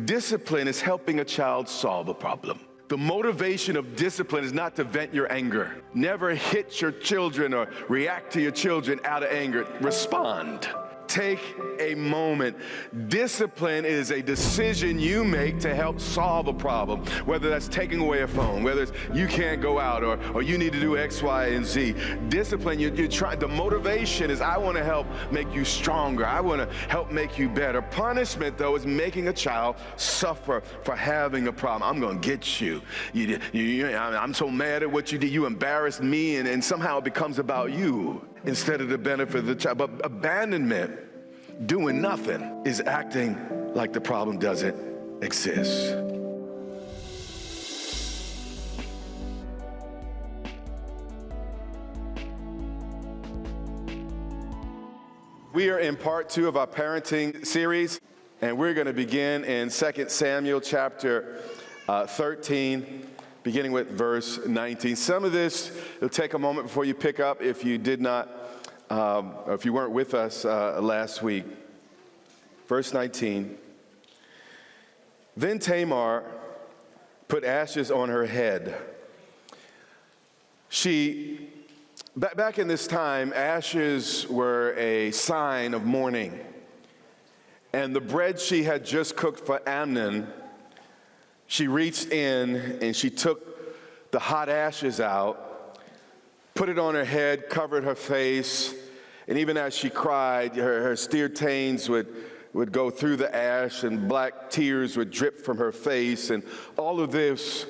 discipline is helping a child solve a problem. The motivation of discipline is not to vent your anger. Never hit your children or react to your children out of anger. Respond. Take a moment. Discipline is a decision you make to help solve a problem, whether that's taking away a phone, whether it's you can't go out or you need to do X, Y, and Z. Discipline, you're trying, the motivation is I want to help make you stronger. I want to help make you better. Punishment, though, is making a child suffer for having a problem. I'm going to get you. I'm so mad at what you did. You embarrassed me, and somehow it becomes about you instead of the benefit of the child. But abandonment, doing nothing, is acting like the problem doesn't exist. We are in part 2 of our parenting series, and we're going to begin in 2 Samuel chapter 13, beginning with verse 19. Some of this, it'll take a moment before you pick up if you did not, or if you weren't with us last week. Verse 19. Then Tamar put ashes on her head. Back in this time, ashes were a sign of mourning. And the bread she had just cooked for Amnon, she reached in and she took the hot ashes out, put it on her head, covered her face, and even as she cried, her tear-stains would go through the ash and black tears would drip from her face, and all of this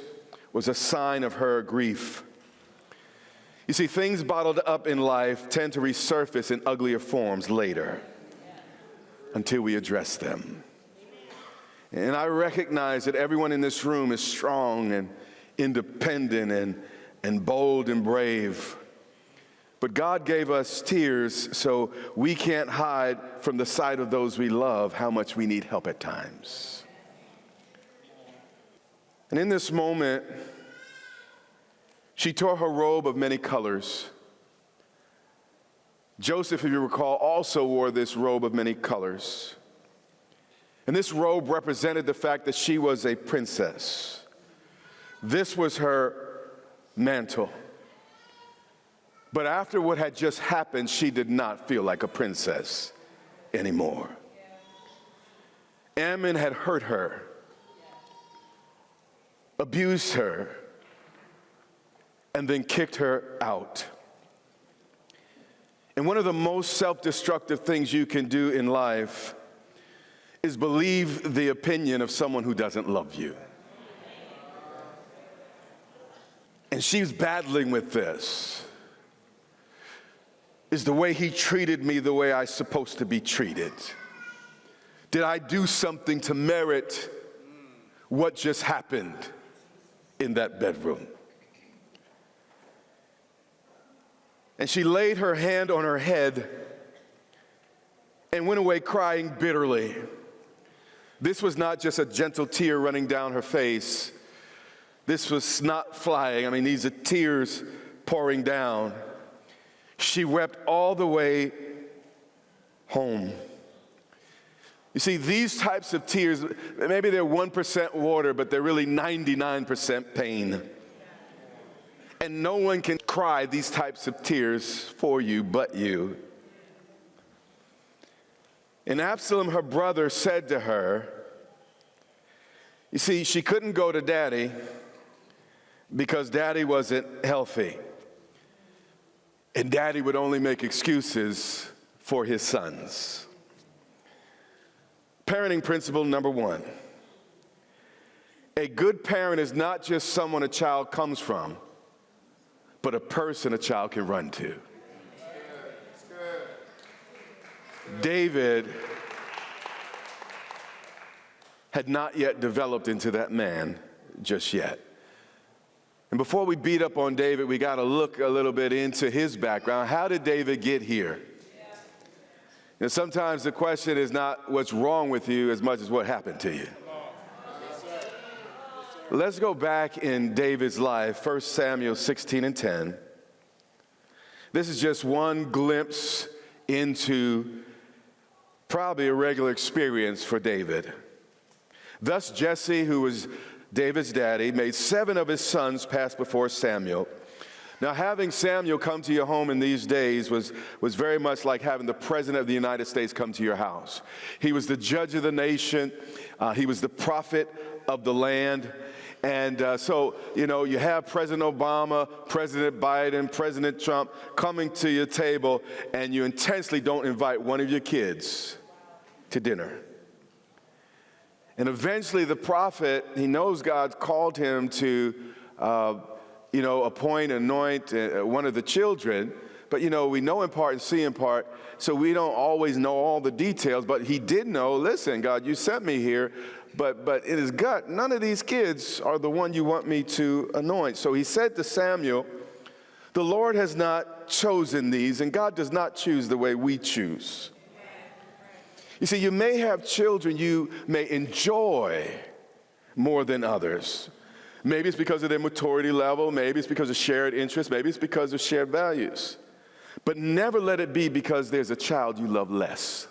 was a sign of her grief. You see, things bottled up in life tend to resurface in uglier forms later until we address them. And I recognize that everyone in this room is strong and independent and bold and brave. But God gave us tears so we can't hide from the sight of those we love how much we need help at times. And in this moment, she tore her robe of many colors. Joseph, if you recall, also wore this robe of many colors. And this robe represented the fact that she was a princess. This was her mantle. But after what had just happened, she did not feel like a princess anymore. Ammon had hurt her, abused her, and then kicked her out. And one of the most self-destructive things you can do in life is believe the opinion of someone who doesn't love you. And she's battling with this. Is the way he treated me the way I'm supposed to be treated? Did I do something to merit what just happened in that bedroom? And she laid her hand on her head and went away crying bitterly. This was not just a gentle tear running down her face. This was snot flying. I mean, these are tears pouring down. She wept all the way home. You see, these types of tears, maybe they're 1% water, but they're really 99% pain. And no one can cry these types of tears for you but you. And Absalom, her brother, said to her, you see, she couldn't go to daddy because daddy wasn't healthy. And daddy would only make excuses for his sons. Parenting principle number 1. A good parent is not just someone a child comes from, but a person a child can run to. David had not yet developed into that man just yet. And before we beat up on David, we got to look a little bit into his background. How did David get here? And sometimes the question is not what's wrong with you as much as what happened to you. Let's go back in David's life, 1 Samuel 16 and 10. This is just one glimpse into probably a regular experience for David. Thus Jesse, who was David's daddy, made 7 of his sons pass before Samuel. Now, having Samuel come to your home in these days was very much like having the President of the United States come to your house. He was the judge of the nation. He was the prophet of the land. And so, you have President Obama, President Biden, President Trump coming to your table, and you intensely don't invite one of your kids to dinner. And eventually the prophet, he knows God's called him to, appoint, anoint one of the children. But, we know in part and see in part, so we don't always know all the details. But he did know, listen, God, you sent me here, but in his gut, none of these kids are the one you want me to anoint. So he said to Samuel, the Lord has not chosen these, and God does not choose the way we choose. You see, you may have children you may enjoy more than others. Maybe it's because of their maturity level. Maybe it's because of shared interests. Maybe it's because of shared values. But never let it be because there's a child you love less.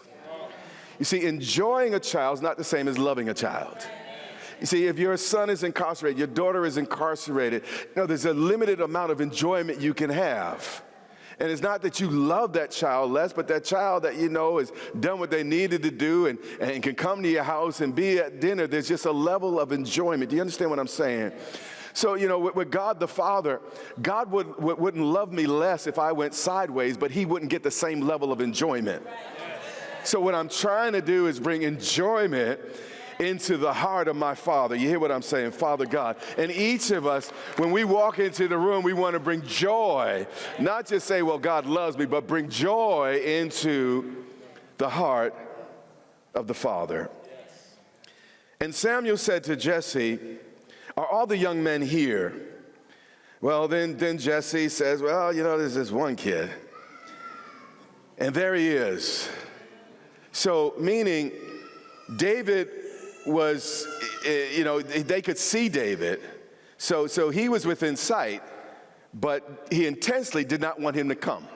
You see, enjoying a child is not the same as loving a child. You see, if your son is incarcerated, your daughter is incarcerated, there's a limited amount of enjoyment you can have. And it's not that you love that child less, but that child that has done what they needed to do and can come to your house and be at dinner, there's just a level of enjoyment. Do you understand what I'm saying? So, with God the Father, God wouldn't love me less if I went sideways, but he wouldn't get the same level of enjoyment. So what I'm trying to do is bring enjoyment into the heart of my Father. You hear what I'm saying? Father God. And each of us, when we walk into the room, we want to bring joy. Not just say, well, God loves me, but bring joy into the heart of the Father. And Samuel said to Jesse, are all the young men here? Well, then Jesse says, well, there's this one kid. And there he is. So, meaning David was, they could see David. So he was within sight, but he intensely did not want him to come.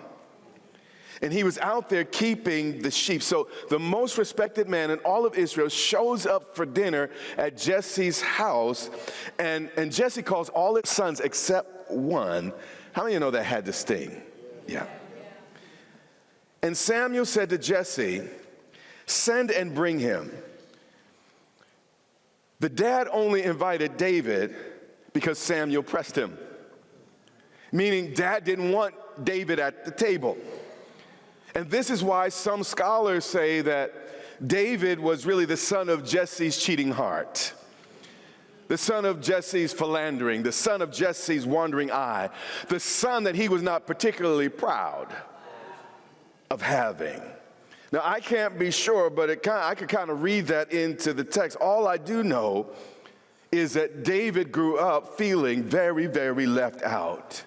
And he was out there keeping the sheep. So the most respected man in all of Israel shows up for dinner at Jesse's house, and Jesse calls all his sons except one. How many of you know that had to sting? Yeah. And Samuel said to Jesse, send and bring him. The dad only invited David because Samuel pressed him. Meaning dad didn't want David at the table. And this is why some scholars say that David was really the son of Jesse's cheating heart, the son of Jesse's philandering, the son of Jesse's wandering eye, the son that he was not particularly proud of having. Now, I can't be sure, but I could kind of read that into the text. All I do know is that David grew up feeling very, very left out.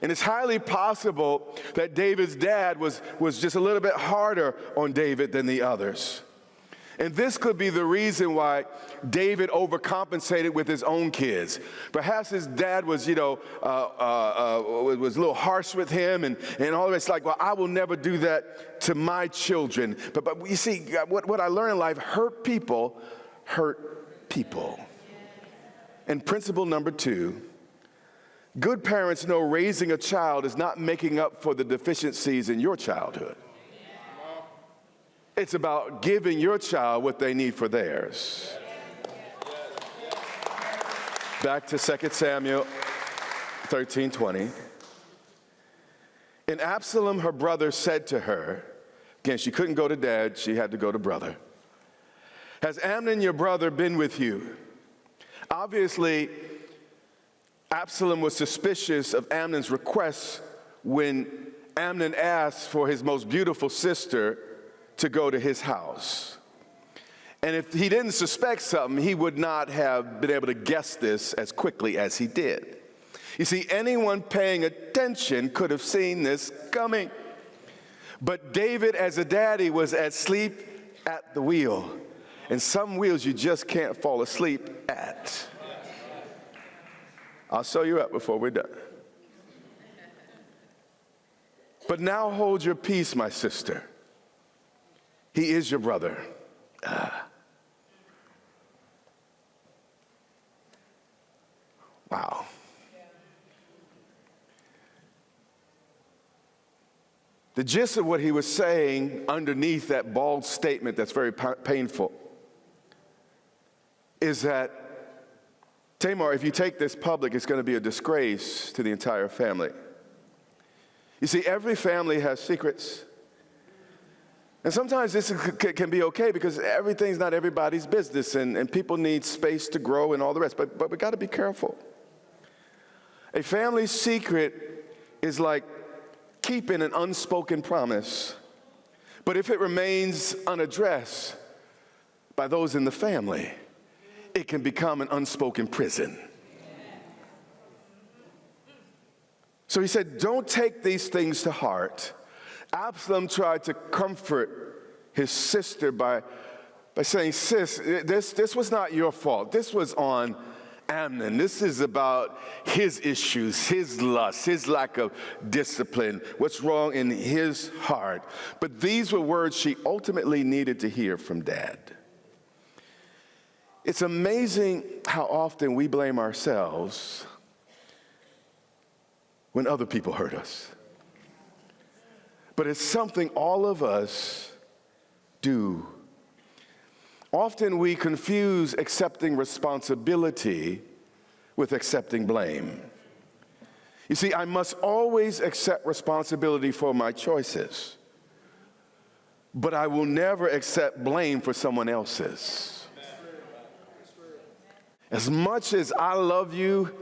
And it's highly possible that David's dad was just a little bit harder on David than the others. And this could be the reason why David overcompensated with his own kids. Perhaps his dad was, was a little harsh with him and all of it's like, well, I will never do that to my children. But you see, what I learned in life, hurt people hurt people. And principle number 2, good parents know raising a child is not making up for the deficiencies in your childhood. It's about giving your child what they need for theirs. Back to 2 Samuel 13:20. And Absalom, her brother, said to her, again, she couldn't go to dad, she had to go to brother. Has Amnon, your brother, been with you? Obviously, Absalom was suspicious of Amnon's request when Amnon asked for his most beautiful sister to go to his house. And if he didn't suspect something, he would not have been able to guess this as quickly as he did. You see, anyone paying attention could have seen this coming. But David, as a daddy, was asleep at the wheel. And some wheels you just can't fall asleep at. I'll sew you up before we're done. But now hold your peace, my sister. He is your brother. The gist of what he was saying underneath that bald statement that's very painful is that, Tamar, if you take this public, it's going to be a disgrace to the entire family. You see, every family has secrets. And sometimes this can be okay because everything's not everybody's business and people need space to grow and all the rest. But we got to be careful. A family's secret is like keeping an unspoken promise. But if it remains unaddressed by those in the family, it can become an unspoken prison. So he said, don't take these things to heart. Absalom tried to comfort his sister by saying, sis, this was not your fault. This was on Amnon. This is about his issues, his lust, his lack of discipline, what's wrong in his heart. But these were words she ultimately needed to hear from Dad. It's amazing how often we blame ourselves when other people hurt us. But it's something all of us do. Often we confuse accepting responsibility with accepting blame. You see, I must always accept responsibility for my choices, but I will never accept blame for someone else's. As much as I love you,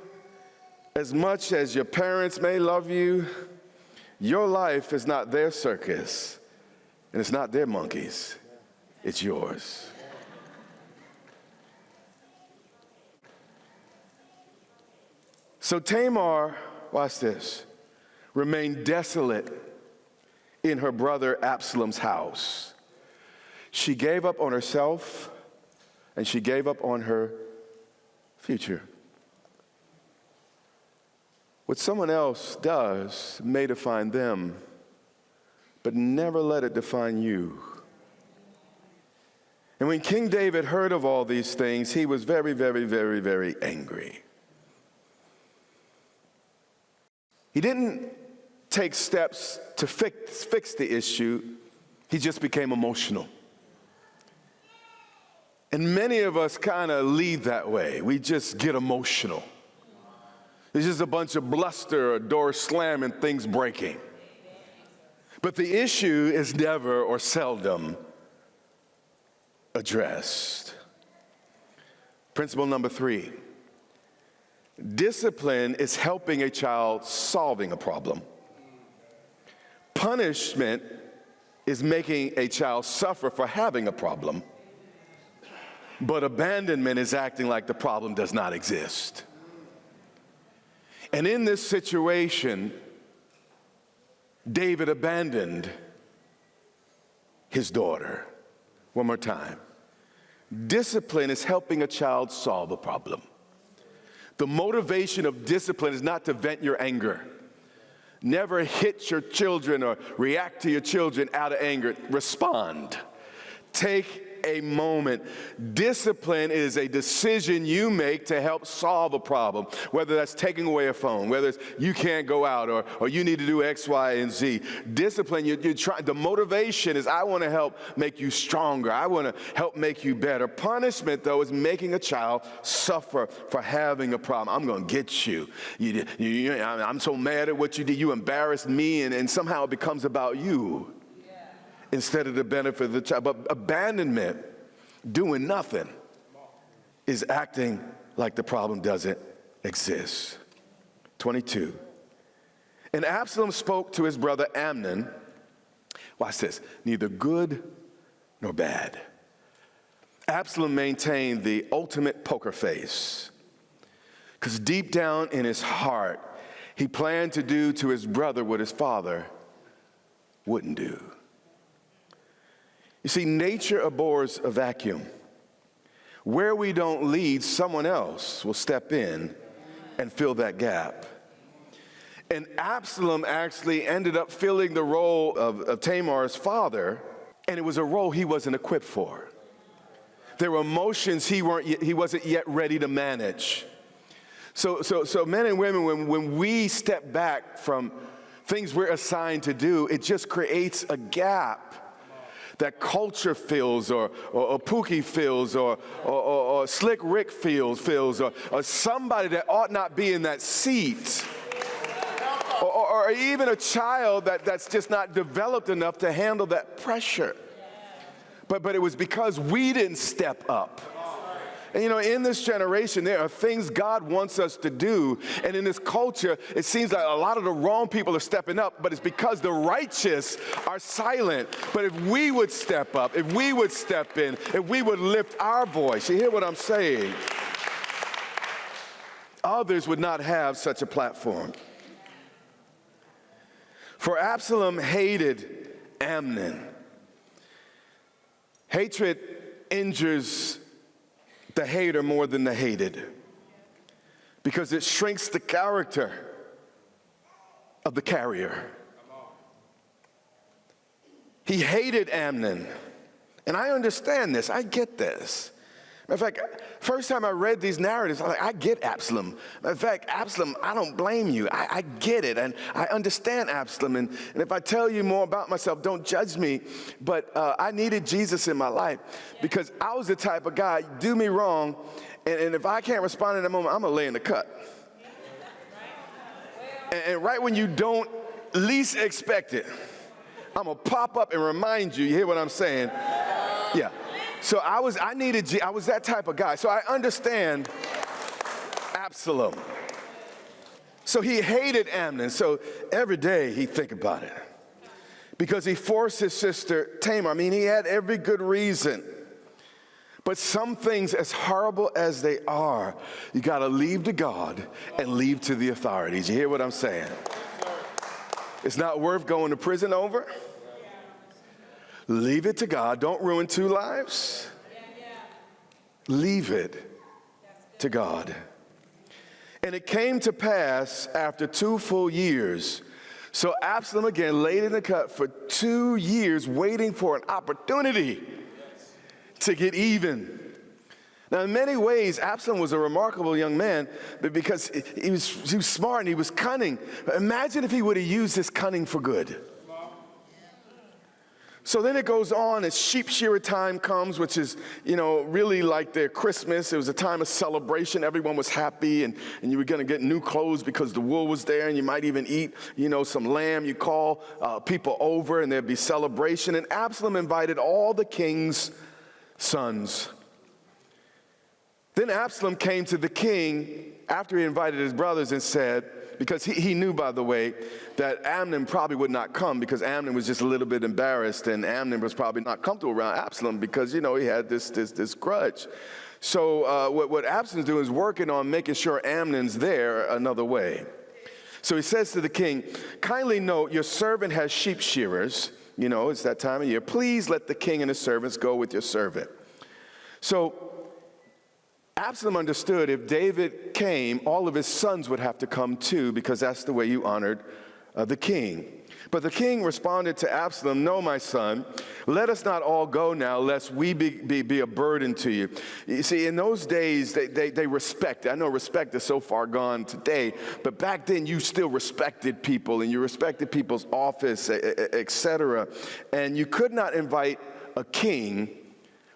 as much as your parents may love you, your life is not their circus, and it's not their monkeys, it's yours. So Tamar, watch this, remained desolate in her brother Absalom's house. She gave up on herself, and she gave up on her future. What someone else does may define them, but never let it define you. And when King David heard of all these things, he was very, very, very, very angry. He didn't take steps to fix the issue. He just became emotional. And many of us kind of lead that way. We just get emotional. It's just a bunch of bluster, a door slamming, things breaking. But the issue is never or seldom addressed. Principle number 3. Discipline is helping a child solving a problem. Punishment is making a child suffer for having a problem. But abandonment is acting like the problem does not exist. And in this situation, David abandoned his daughter. One more time. Discipline is helping a child solve a problem. The motivation of discipline is not to vent your anger. Never hit your children or react to your children out of anger. Respond. Take a moment. Discipline is a decision you make to help solve a problem, whether that's taking away a phone, whether it's you can't go out or you need to do X, Y, and Z. Discipline, the motivation is I want to help make you stronger. I want to help make you better. Punishment, though, is making a child suffer for having a problem. I'm going to get you. I'm so mad at what you did. You embarrassed me, and somehow it becomes about you. Instead of the benefit of the child. But abandonment, doing nothing, is acting like the problem doesn't exist. 22. And Absalom spoke to his brother Amnon, watch this, neither good nor bad. Absalom maintained the ultimate poker face, because deep down in his heart, he planned to do to his brother what his father wouldn't do. You see, nature abhors a vacuum. Where we don't lead, someone else will step in and fill that gap. And Absalom actually ended up filling the role of Tamar's father, and it was a role he wasn't equipped for. There were emotions he wasn't yet ready to manage. So men and women, when we step back from things we're assigned to do, it just creates a gap that culture feels, or Pookie feels, or Slick Rick feels, or somebody that ought not be in that seat. Or even a child that's just not developed enough to handle that pressure. But it was because we didn't step up. And in this generation, there are things God wants us to do. And in this culture, it seems like a lot of the wrong people are stepping up, but it's because the righteous are silent. But if we would step up, if we would step in, if we would lift our voice, you hear what I'm saying? Others would not have such a platform. For Absalom hated Amnon. Hatred injures the hater more than the hated, because it shrinks the character of the carrier. He hated Amnon, and I understand this. I get this. In fact, first time I read these narratives, I'm like, I get Absalom. In fact, Absalom, I don't blame you. I get it, and I understand Absalom. And if I tell you more about myself, don't judge me. But I needed Jesus in my life, because I was the type of guy, do me wrong, and if I can't respond in that moment, I'm going to lay in the cut. And right when you don't least expect it, I'm going to pop up and remind you. You hear what I'm saying? Yeah. So I was that type of guy. So I understand Absalom. So he hated Amnon. So every day he'd think about it, because he forced his sister Tamar. I mean, he had every good reason. But some things, as horrible as they are, you got to leave to God and leave to the authorities. You hear what I'm saying? It's not worth going to prison over. Leave it to God. Don't ruin two lives. Leave it to God. And it came to pass after 2 full years. So Absalom again laid in the cut for 2 years, waiting for an opportunity to get even. Now, in many ways, Absalom was a remarkable young man, but because he was smart and he was cunning. But imagine if he would have used his cunning for good. So then it goes on as sheep shearer time comes, which is, really like their Christmas. It was a time of celebration. Everyone was happy, and you were going to get new clothes because the wool was there, and you might even eat, some lamb. You call people over, and there'd be celebration. And Absalom invited all the king's sons. Then Absalom came to the king after he invited his brothers and said, because he knew, by the way, that Amnon probably would not come, because Amnon was just a little bit embarrassed, and Amnon was probably not comfortable around Absalom because, he had this grudge. So what Absalom's doing is working on making sure Amnon's there another way. So he says to the king, kindly note, your servant has sheep shearers. It's that time of year. Please let the king and his servants go with your servant. So Absalom understood if David came, all of his sons would have to come too, because that's the way you honored the king. But the king responded to Absalom, no, my son, let us not all go now, lest we be a burden to you. You see, in those days, they respected. I know respect is so far gone today, but back then you still respected people, and you respected people's office, etc. And you could not invite a king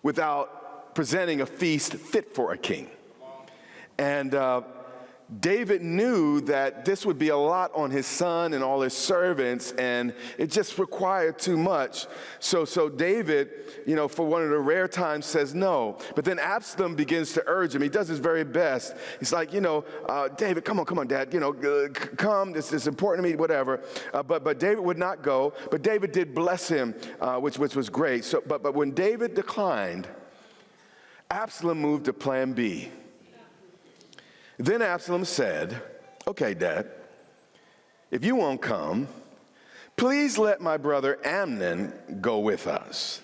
without presenting a feast fit for a king. And David knew that this would be a lot on his son and all his servants, and it just required too much. So David, for one of the rare times says no. But then Absalom begins to urge him. He does his very best. He's like, David, come on, Dad, come. This is important to me, whatever. But David would not go. But David did bless him, which was great. So, but when David declined, Absalom moved to plan B. Then Absalom said, okay, Dad, if you won't come, please let my brother Amnon go with us.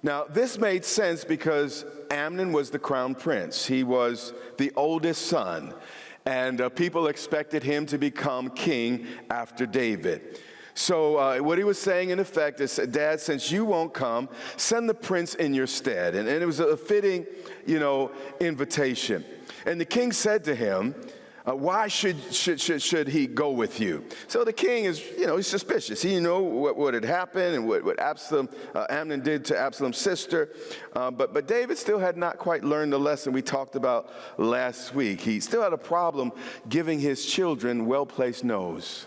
Now, this made sense because Amnon was the crown prince. He was the oldest son, and people expected him to become king after David. So what he was saying, in effect, is, Dad, since you won't come, send the prince in your stead. And it was a fitting, invitation. And the king said to him, Why should he go with you? So the king is, he's suspicious. He knew what had happened and what Amnon did to Absalom's sister. But David still had not quite learned the lesson we talked about last week. He still had a problem giving his children well-placed no's.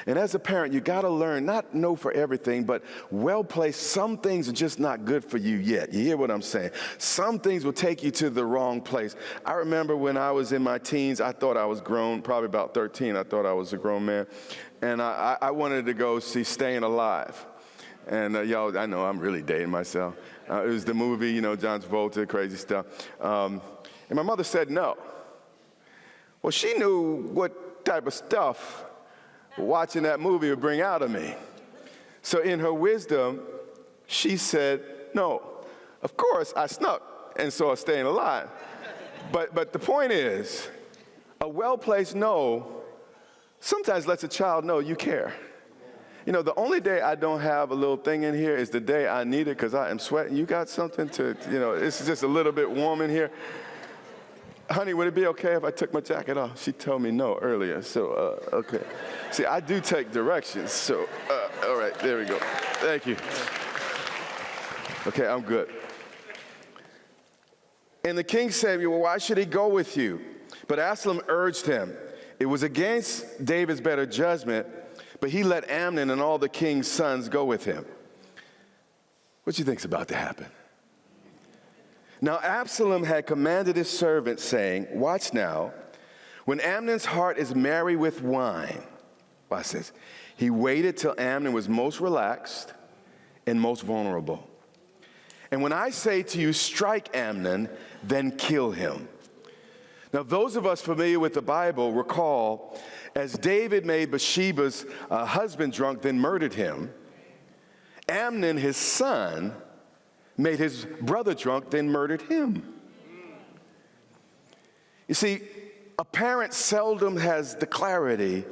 And as a parent, you got to learn, not no for everything, but well-placed. Some things are just not good for you yet. You hear what I'm saying? Some things will take you to the wrong place. I remember when I was in my teens, I thought I was grown, probably about 13. I thought I was a grown man. And I wanted to go see Staying Alive. And y'all, I know I'm really dating myself. It was the movie, John Travolta, crazy stuff. And my mother said no. Well, she knew what type of stuff watching that movie would bring out of me. So in her wisdom, she said, no. Of course, I snuck and saw Staying Alive. But the point is, a well-placed no sometimes lets a child know you care. The only day I don't have a little thing in here is the day I need it because I am sweating. You got something to, it's just a little bit warm in here. Honey, would it be okay if I took my jacket off? She told me no earlier, so, okay. See, I do take directions, so, all right, there we go. Thank you. Okay, I'm good. And the king said, well, why should he go with you? But Absalom urged him. It was against David's better judgment, but he let Amnon and all the king's sons go with him. What do you think's about to happen? Now Absalom had commanded his servants, saying, watch now, when Amnon's heart is merry with wine, watch this, he waited till Amnon was most relaxed and most vulnerable. And when I say to you, strike Amnon, then kill him. Now those of us familiar with the Bible recall, as David made Bathsheba's husband drunk, then murdered him, Amnon, his son, made his brother drunk, then murdered him. You see, a parent seldom has the clarity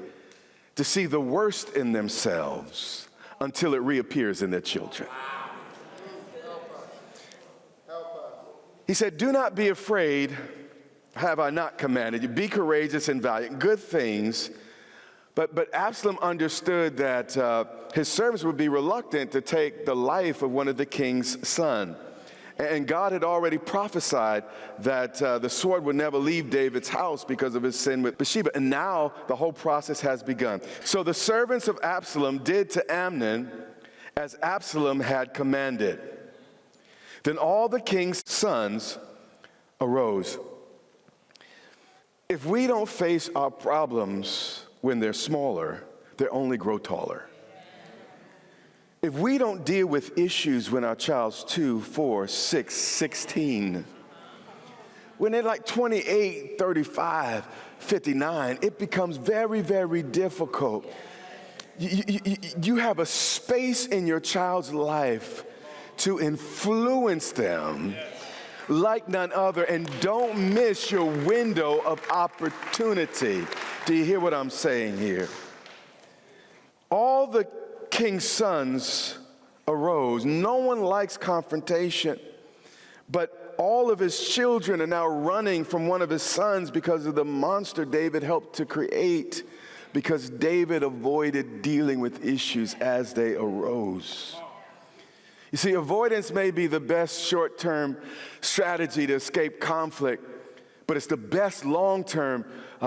to see the worst in themselves until it reappears in their children. He said, do not be afraid, have I not commanded you? Be courageous and valiant, good things. But Absalom understood that his servants would be reluctant to take the life of one of the king's sons. And God had already prophesied that the sword would never leave David's house because of his sin with Bathsheba. And now the whole process has begun. So the servants of Absalom did to Amnon as Absalom had commanded. Then all the king's sons arose. If we don't face our problems when they're smaller, they only grow taller. If we don't deal with issues when our child's 2, 4, 6, 16, when they're like 28, 35, 59, it becomes very, very difficult. You have a space in your child's life to influence them like none other, and don't miss your window of opportunity. Do you hear what I'm saying here? All the king's sons arose. No one likes confrontation, but all of his children are now running from one of his sons because of the monster David helped to create, because David avoided dealing with issues as they arose. You see, avoidance may be the best short-term strategy to escape conflict, but it's the best long-term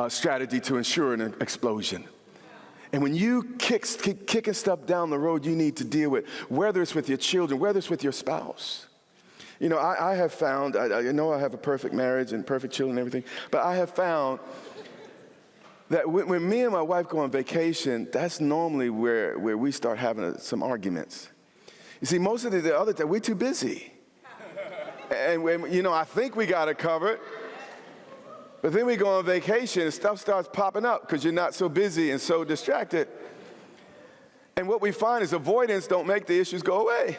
strategy to ensure an explosion. And when you keep kicking stuff down the road you need to deal with, whether it's with your children, whether it's with your spouse. I have found, I know I have a perfect marriage and perfect children and everything, but I have found that when me and my wife go on vacation, that's normally where we start having some arguments. You see, most of the other time, we're too busy. And I think we got it covered. But then we go on vacation and stuff starts popping up because you're not so busy and so distracted. And what we find is avoidance don't make the issues go away.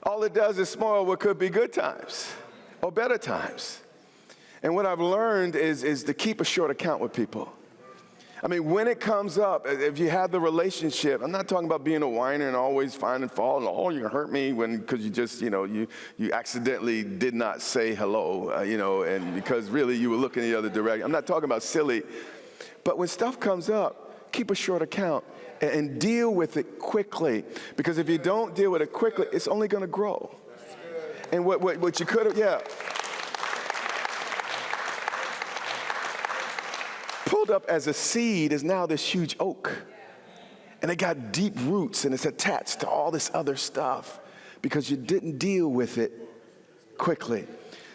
All it does is spoil what could be good times or better times. And what I've learned is to keep a short account with people. I mean, when it comes up, if you have the relationship, I'm not talking about being a whiner and always finding fault and, oh, you hurt me because you just, you accidentally did not say hello, and because really you were looking the other direction. I'm not talking about silly, but when stuff comes up, keep a short account and deal with it quickly, because if you don't deal with it quickly, it's only going to grow. And what you could have, pulled up as a seed is now this huge oak. And it got deep roots and it's attached to all this other stuff because you didn't deal with it quickly.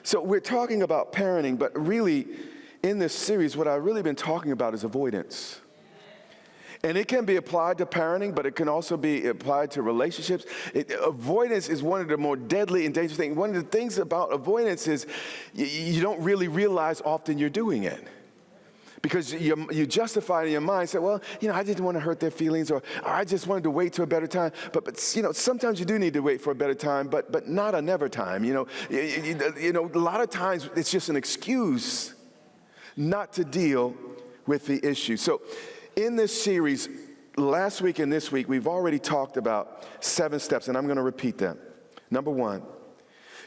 So we're talking about parenting, but really in this series, what I've really been talking about is avoidance. And it can be applied to parenting, but it can also be applied to relationships. Avoidance is one of the more deadly and dangerous things. One of the things about avoidance is you don't really realize often you're doing it. Because you justify it in your mind, say, well, I didn't want to hurt their feelings, or I just wanted to wait till a better time. But sometimes you do need to wait for a better time, but not a never time. A lot of times it's just an excuse not to deal with the issue. So in this series, last week and this week, we've already talked about 7 steps, and I'm going to repeat them. Number 1,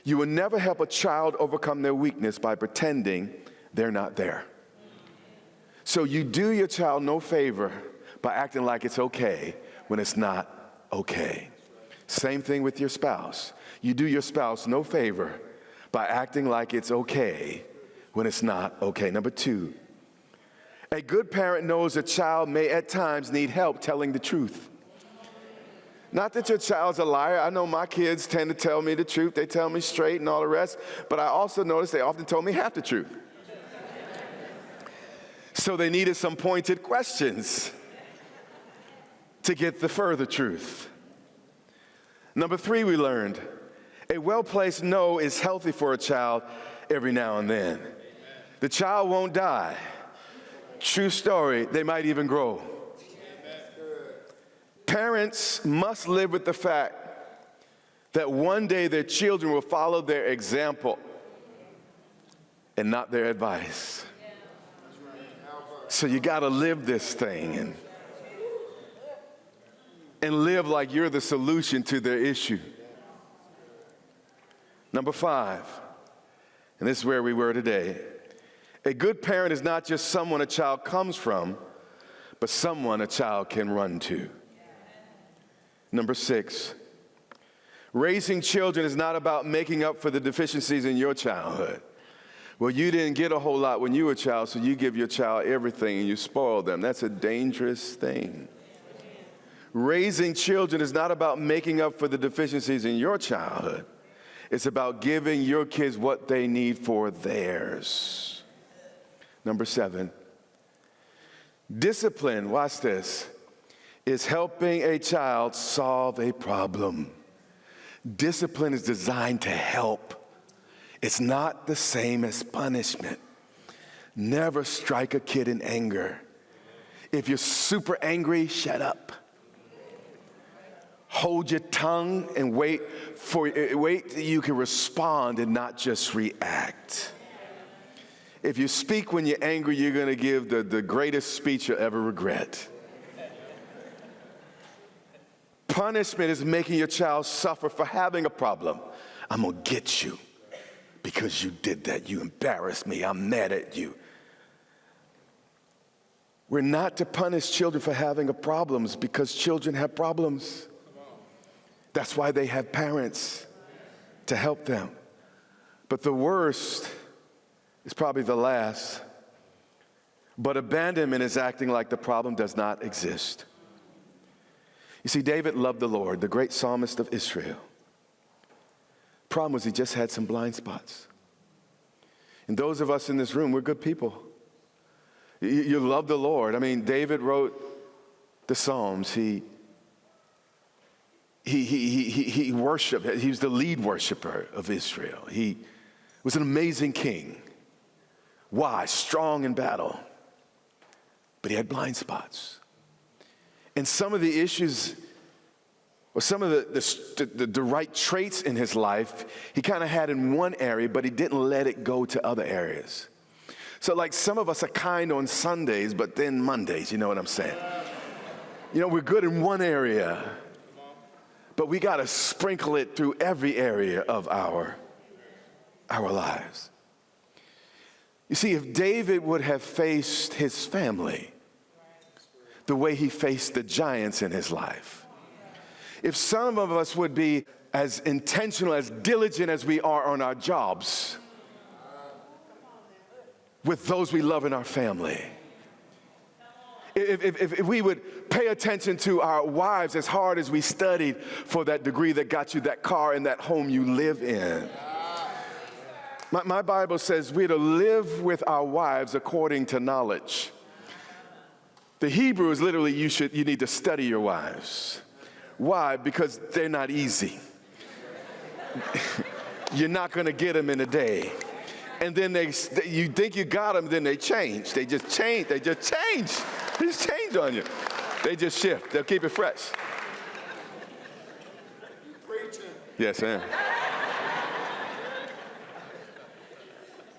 you will never help a child overcome their weakness by pretending they're not there. So you do your child no favor by acting like it's okay when it's not okay. Same thing with your spouse. You do your spouse no favor by acting like it's okay when it's not okay. Number 2, a good parent knows a child may at times need help telling the truth. Not that your child's a liar. I know my kids tend to tell me the truth. They tell me straight and all the rest. But I also notice they often told me half the truth. So they needed some pointed questions to get the further truth. Number 3, we learned a well-placed no is healthy for a child every now and then. The child won't die. True story, they might even grow. Parents must live with the fact that one day their children will follow their example and not their advice. So you got to live this thing and live like you're the solution to their issue. Number 5, and this is where we were today. A good parent is not just someone a child comes from, but someone a child can run to. Number 6, raising children is not about making up for the deficiencies in your childhood. Well, you didn't get a whole lot when you were a child, so you give your child everything and you spoil them. That's a dangerous thing. Raising children is not about making up for the deficiencies in your childhood. It's about giving your kids what they need for theirs. Number 7, discipline, watch this, is helping a child solve a problem. Discipline is designed to help. It's not the same as punishment. Never strike a kid in anger. If you're super angry, shut up. Hold your tongue and wait till you can respond and not just react. If you speak when you're angry, you're going to give the greatest speech you'll ever regret. Punishment is making your child suffer for having a problem. I'm going to get you. Because you did that, you embarrassed me, I'm mad at you. We're not to punish children for having problems because children have problems. That's why they have parents to help them. But the worst is probably the last. But abandonment is acting like the problem does not exist. You see, David loved the Lord, the great psalmist of Israel. Problem was he just had some blind spots. And those of us in this room, we're good people. You love the Lord. I mean, David wrote the Psalms. He worshiped. He was the lead worshiper of Israel. He was an amazing king. Wise, strong in battle. But he had blind spots. And some of the issues, or some of the right traits in his life, he kind of had in one area, but he didn't let it go to other areas. So like some of us are kind on Sundays, but then Mondays, you know what I'm saying? You know, we're good in one area, but we got to sprinkle it through every area of our lives. You see, if David would have faced his family the way he faced the giants in his life, if some of us would be as intentional, as diligent as we are on our jobs with those we love in our family, if we would pay attention to our wives as hard as we studied for that degree that got you that car and that home you live in. My Bible says we're to live with our wives according to knowledge. The Hebrew is literally you need to study your wives. Why? Because they're not easy. You're not going to get them in a day. And then you think you got them, then they change. They just change. They just change on you. They just shift. They'll keep it fresh. Yes, ma'am.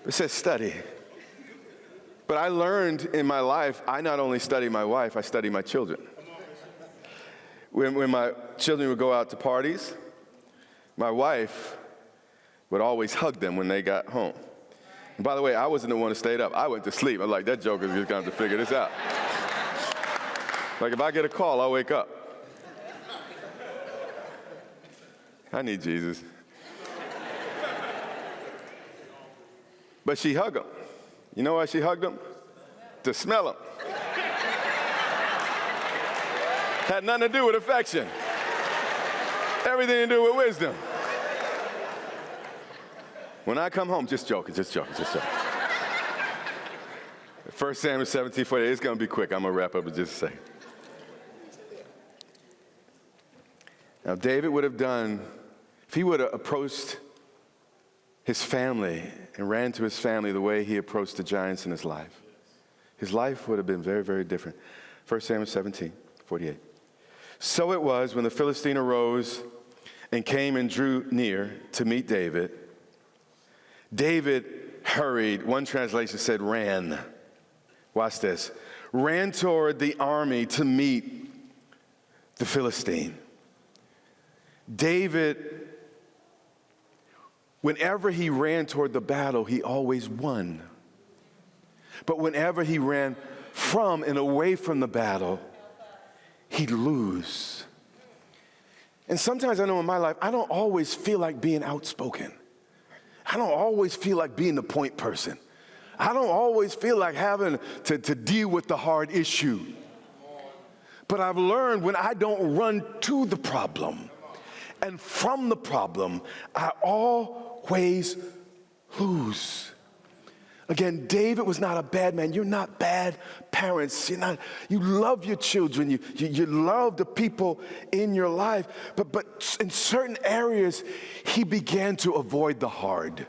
It says study. But I learned in my life, I not only study my wife, I study my children. When my children would go out to parties, my wife would always hug them when they got home. And by the way, I wasn't the one who stayed up. I went to sleep. I'm like, that joker's just going to figure this out. Like, if I get a call, I'll wake up. I need Jesus. But she hugged him. You know why she hugged him? To smell him. Had nothing to do with affection. Everything to do with wisdom. When I come home, just joking. 1 Samuel 17:48, it's going to be quick. I'm going to wrap up in just a second. Now, David would have done, if he would have approached his family and ran to his family the way he approached the giants in his life would have been very, very different. 1 Samuel 17:48. So it was when the Philistine arose and came and drew near to meet David. David hurried. One translation said ran. Watch this. Ran toward the army to meet the Philistine. David, whenever he ran toward the battle, he always won. But whenever he ran from and away from the battle, he'd lose. And sometimes I know in my life, I don't always feel like being outspoken. I don't always feel like being the point person. I don't always feel like having to deal with the hard issue. But I've learned when I don't run to the problem and from the problem, I always lose. Again, David was not a bad man. You're not bad parents. You love your children. You love the people in your life. But in certain areas, he began to avoid the hard.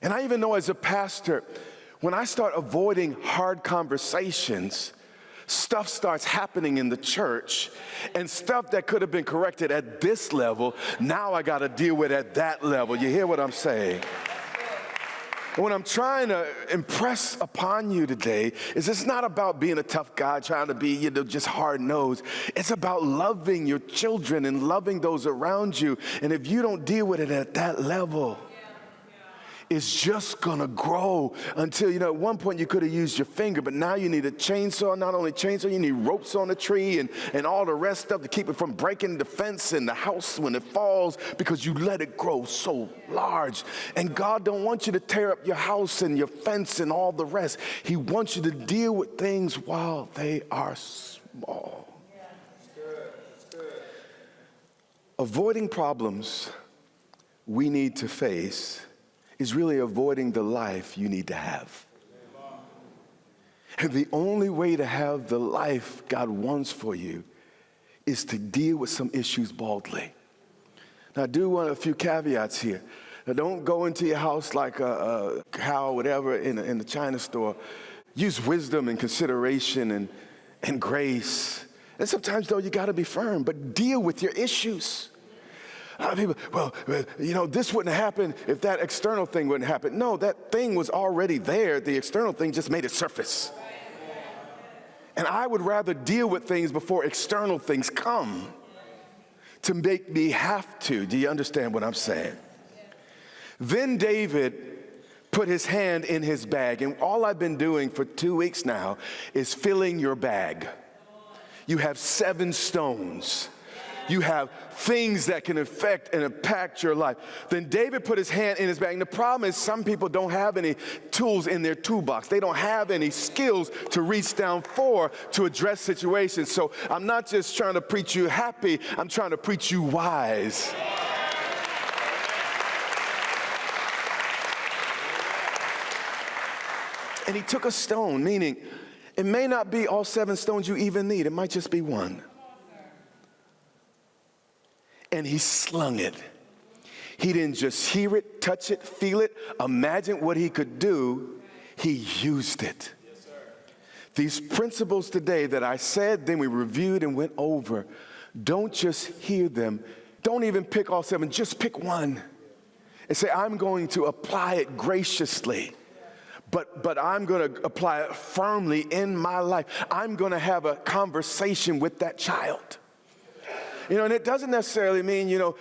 And I even know as a pastor, when I start avoiding hard conversations, stuff starts happening in the church, and stuff that could have been corrected at this level, now I got to deal with at that level. You hear what I'm saying? And what I'm trying to impress upon you today is it's not about being a tough guy, trying to be, just hard-nosed. It's about loving your children and loving those around you. And if you don't deal with it at that level, it's just gonna grow until, at one point you could have used your finger, but now you need a chainsaw. Not only chainsaw, you need ropes on the tree and all the rest stuff to keep it from breaking the fence and the house when it falls, because you let it grow so large. And God don't want you to tear up your house and your fence and all the rest. He wants you to deal with things while they are small. Avoiding problems we need to face is really avoiding the life you need to have. And the only way to have the life God wants for you is to deal with some issues boldly. Now, I do want a few caveats here. Now, don't go into your house like a cow, whatever, in the China store. Use wisdom and consideration and grace. And sometimes, though, you got to be firm, but deal with your issues. A lot of people, well, this wouldn't happen if that external thing wouldn't happen. No, that thing was already there. The external thing just made it surface. And I would rather deal with things before external things come to make me have to. Do you understand what I'm saying? Then David put his hand in his bag. And all I've been doing for 2 weeks now is filling your bag. You have 7 stones. You have things that can affect and impact your life. Then David put his hand in his bag. And the problem is some people don't have any tools in their toolbox. They don't have any skills to reach down for to address situations. So I'm not just trying to preach you happy. I'm trying to preach you wise. And he took a stone, meaning it may not be all 7 stones you even need. It might just be one. And he slung it. He didn't just hear it, touch it, feel it, imagine what he could do. He used it. Yes, sir. These principles today that I said, then we reviewed and went over, don't just hear them. Don't even pick all 7. Just pick one and say, I'm going to apply it graciously. But I'm going to apply it firmly in my life. I'm going to have a conversation with that child. And it doesn't necessarily mean, you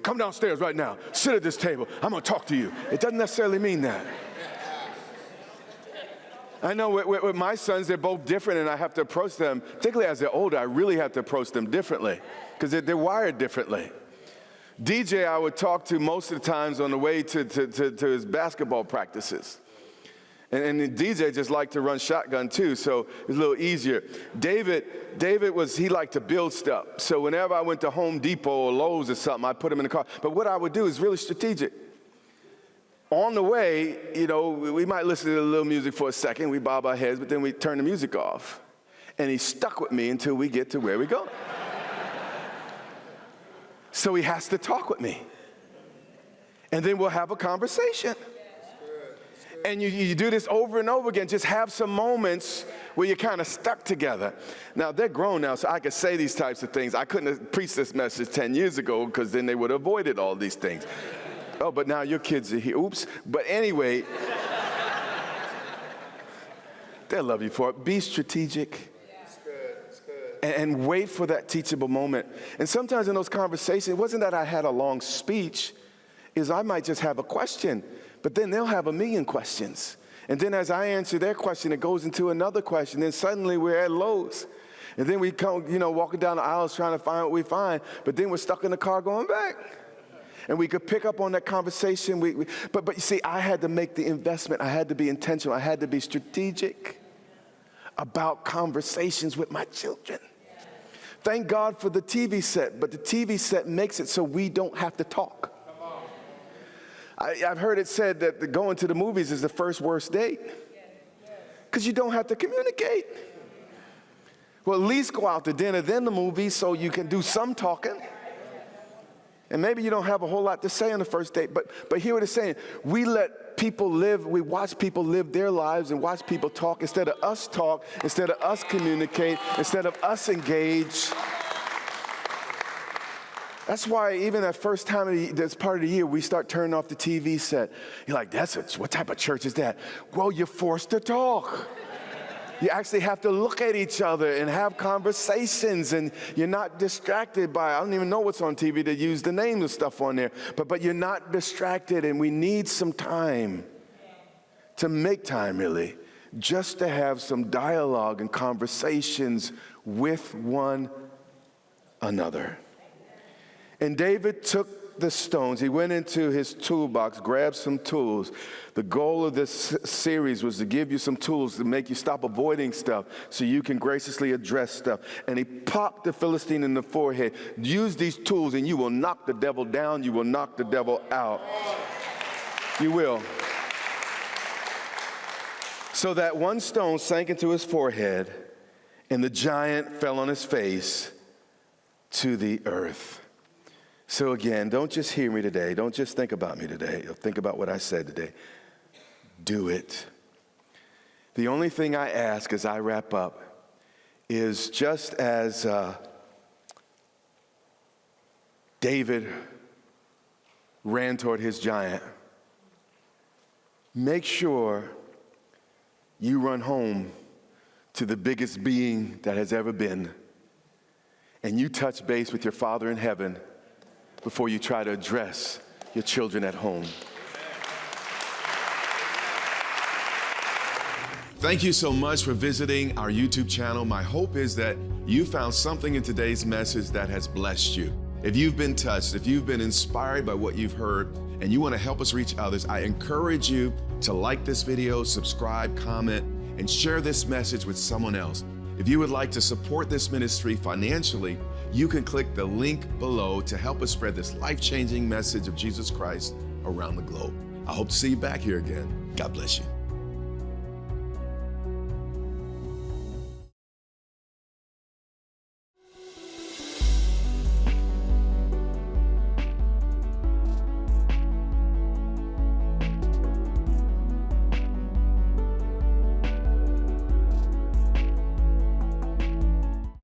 come downstairs right now, sit at this table, I'm going to talk to you. It doesn't necessarily mean that. I know with my sons, they're both different, and I have to approach them, particularly as they're older, I really have to approach them differently because they're wired differently. DJ, I would talk to most of the times on the way to his basketball practices. And DJ just liked to run shotgun too, so it was a little easier. David he liked to build stuff. So whenever I went to Home Depot or Lowe's or something, I'd put him in the car. But what I would do is really strategic. On the way, we might listen to a little music for a second, we bob our heads, but then we turn the music off. And he stuck with me until we get to where we go. So he has to talk with me. And then we'll have a conversation. And you do this over and over again. Just have some moments where you're kind of stuck together. Now, they're grown now, so I could say these types of things. I couldn't have preached this message 10 years ago because then they would have avoided all these things. Oh, but now your kids are here. Oops. But anyway, they'll love you for it. Be strategic. It's good. It's good. And wait for that teachable moment. And sometimes in those conversations, it wasn't that I had a long speech. Is I might just have a question. But then they'll have a million questions. And then as I answer their question, it goes into another question. Then suddenly we're at Lowe's. And then we come, walking down the aisles trying to find what we find. But then we're stuck in the car going back. And we could pick up on that conversation. But you see, I had to make the investment. I had to be intentional. I had to be strategic about conversations with my children. Thank God for the TV set. But the TV set makes it so we don't have to talk. I've heard it said that going to the movies is the first worst date because you don't have to communicate. Well, at least go out to dinner, then the movies, so you can do some talking. And maybe you don't have a whole lot to say on the first date, but hear what it's saying. We let people live, we watch people live their lives and watch people talk instead of us talk, instead of us communicate, instead of us engage. That's why even that first time that's part of the year, we start turning off the TV set. You're like, what type of church is that? Well, you're forced to talk. You actually have to look at each other and have conversations, and you're not distracted by, I don't even know what's on TV to use the names of stuff on there, but you're not distracted, and we need some time to make time, really, just to have some dialogue and conversations with one another. And David took the stones. He went into his toolbox, grabbed some tools. The goal of this series was to give you some tools to make you stop avoiding stuff so you can graciously address stuff. And he popped the Philistine in the forehead. Use these tools and you will knock the devil down. You will knock the devil out. You will. So that one stone sank into his forehead and the giant fell on his face to the earth. So again, don't just hear me today. Don't just think about me today. Think about what I said today. Do it. The only thing I ask as I wrap up is just as David ran toward his giant. Make sure you run home to the biggest being that has ever been, and you touch base with your Father in heaven before you try to address your children at home. Thank you so much for visiting our YouTube channel. My hope is that you found something in today's message that has blessed you. If you've been touched, if you've been inspired by what you've heard, and you want to help us reach others, I encourage you to like this video, subscribe, comment, and share this message with someone else. If you would like to support this ministry financially, you can click the link below to help us spread this life-changing message of Jesus Christ around the globe. I hope to see you back here again. God bless you.